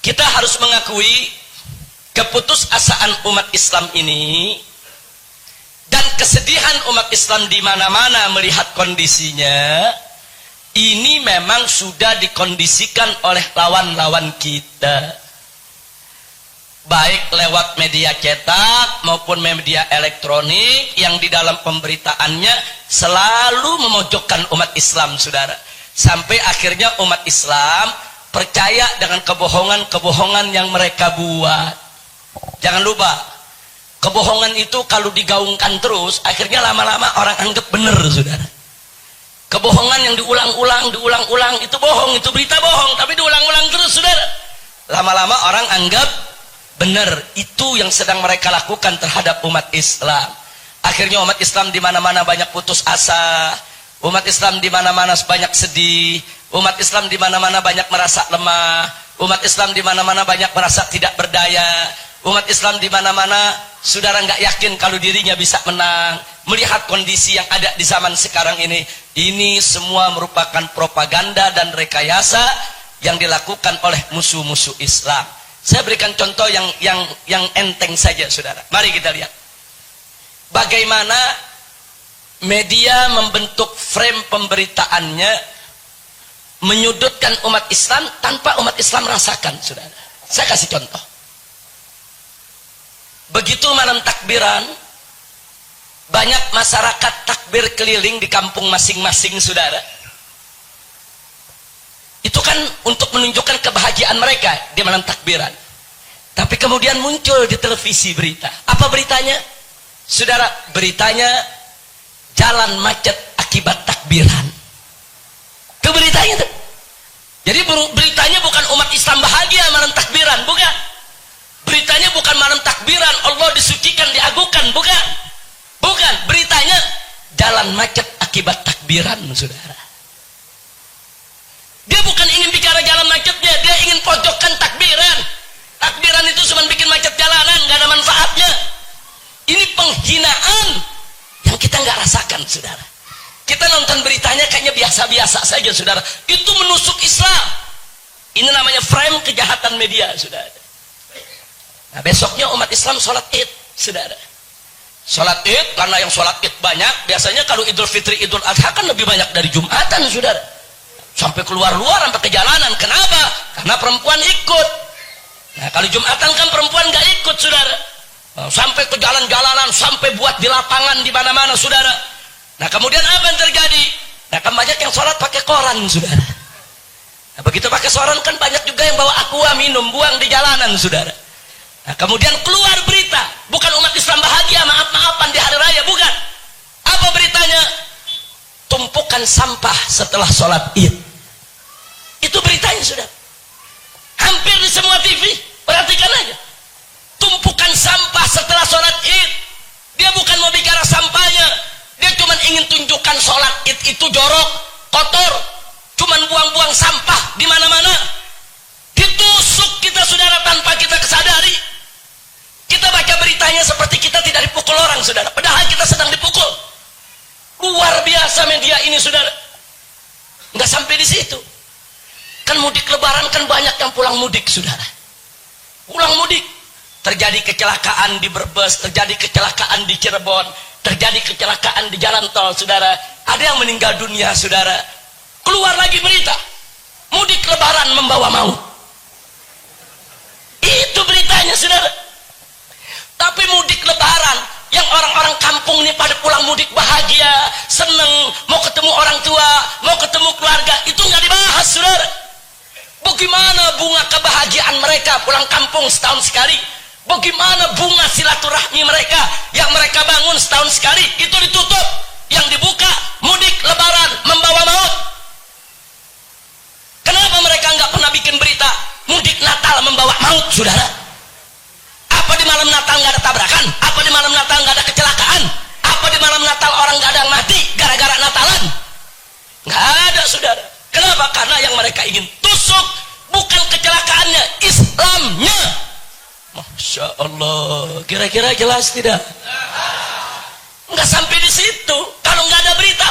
kita harus mengakui keputusasaan umat Islam ini dan kesedihan umat Islam di mana-mana melihat kondisinya. Ini memang sudah dikondisikan oleh lawan-lawan kita, baik lewat media cetak maupun media elektronik yang di dalam pemberitaannya selalu memojokkan umat Islam, saudara. Sampai akhirnya umat Islam percaya dengan kebohongan-kebohongan yang mereka buat. Jangan lupa, kebohongan itu kalau digaungkan terus, akhirnya lama-lama orang anggap benar, saudara. Kebohongan yang diulang-ulang itu bohong, itu berita bohong, tapi diulang-ulang terus, saudara. Lama-lama orang anggap benar. Itu yang sedang mereka lakukan terhadap umat Islam. Akhirnya umat Islam di mana-mana banyak putus asa, umat Islam di mana-mana banyak sedih, umat Islam di mana-mana banyak merasa lemah, umat Islam di mana-mana banyak merasa tidak berdaya, umat Islam di mana-mana saudara nggak yakin kalau dirinya bisa menang. Melihat kondisi yang ada di zaman sekarang ini semua merupakan propaganda dan rekayasa yang dilakukan oleh musuh-musuh Islam. Saya berikan contoh yang enteng saja, saudara. Mari kita lihat bagaimana media membentuk frame pemberitaannya menyudutkan umat Islam tanpa umat Islam merasakan, saudara. Saya kasih contoh. Begitu malam takbiran, banyak masyarakat takbir keliling di kampung masing-masing, saudara. Itu kan untuk menunjukkan kebahagiaan mereka di malam takbiran. Tapi kemudian muncul di televisi berita. Apa beritanya? Saudara, beritanya jalan macet akibat takbiran. Itu beritanya tuh. Jadi beritanya bukan umat Islam bahagia malam takbiran, bukan. Beritanya bukan malam takbiran Allah disucikan, diagungkan, bukan. Bukan, beritanya jalan macet akibat takbiran, saudara. Dia bukan ingin bicara jalan macetnya, dia ingin pojokkan takbiran. Takbiran itu cuma bikin macet jalanan, gak ada manfaatnya. Ini penghinaan yang kita nggak rasakan, saudara. Kita nonton beritanya kayaknya biasa-biasa saja, saudara. Itu menusuk Islam. Ini namanya frame kejahatan media, saudara. Nah, besoknya umat Islam sholat Id, saudara. Sholat Id, karena yang sholat Id banyak, biasanya kalau Idul Fitri, Idul Adha kan lebih banyak dari Jumatan, saudara. Sampai keluar-luar, sampai ke jalanan. Kenapa? Karena perempuan ikut. Nah, kalau Jumatan kan perempuan nggak ikut, saudara. Sampai ke jalan-jalanan, sampai buat di lapangan di mana-mana, saudara. Nah, kemudian apa yang terjadi? Nah, kan banyak yang sholat pakai koran, saudara. Nah, begitu pakai koran kan banyak juga yang bawa aqua minum, buang di jalanan, saudara. Nah, kemudian keluar berita, bukan umat Islam bahagia maaf-maafan di hari raya, bukan. Apa beritanya? Tumpukan sampah setelah sholat Id. Itu beritanya, saudara. Hampir di semua TV, perhatikan aja. Tumpukan sampah setelah sholat Id. Dia bukan mau bicara sampahnya, dia cuma ingin tunjukkan sholat Id itu jorok, kotor, cuma buang-buang sampah di mana-mana. Ditusuk kita, saudara, tanpa kita kesadari. Kita baca beritanya seperti kita tidak dipukul orang, saudara, padahal kita sedang dipukul. Luar biasa media ini, saudara. Nggak sampai di situ. Kan mudik lebaran kan banyak yang pulang mudik, saudara. Pulang mudik. Terjadi kecelakaan di Brebes, terjadi kecelakaan di Cirebon, terjadi kecelakaan di jalan tol, saudara. Ada yang meninggal dunia, saudara. Keluar lagi berita, mudik lebaran membawa maut. Itu beritanya, saudara. Tapi mudik lebaran yang orang-orang kampung ini pada pulang mudik bahagia, seneng, mau ketemu orang tua, mau ketemu keluarga, itu nggak dibahas, saudara. Bagaimana bunga kebahagiaan mereka pulang kampung setahun sekali? Bagaimana bunga silaturahmi mereka yang mereka bangun setahun sekali? Itu ditutup. Yang dibuka, mudik lebaran membawa maut. Kenapa mereka nggak pernah bikin berita mudik Natal membawa maut, saudara? Apa di malam Natal nggak ada tabrakan? Apa di malam Natal nggak ada kecelakaan? Apa di malam Natal orang nggak ada yang mati gara-gara Natalan? Nggak ada, saudara. Kenapa? Karena yang mereka ingin tusuk bukan kecelakaannya, Islamnya. Masya Allah. Kira-kira jelas tidak? Nggak sampai di situ. Kalau nggak ada berita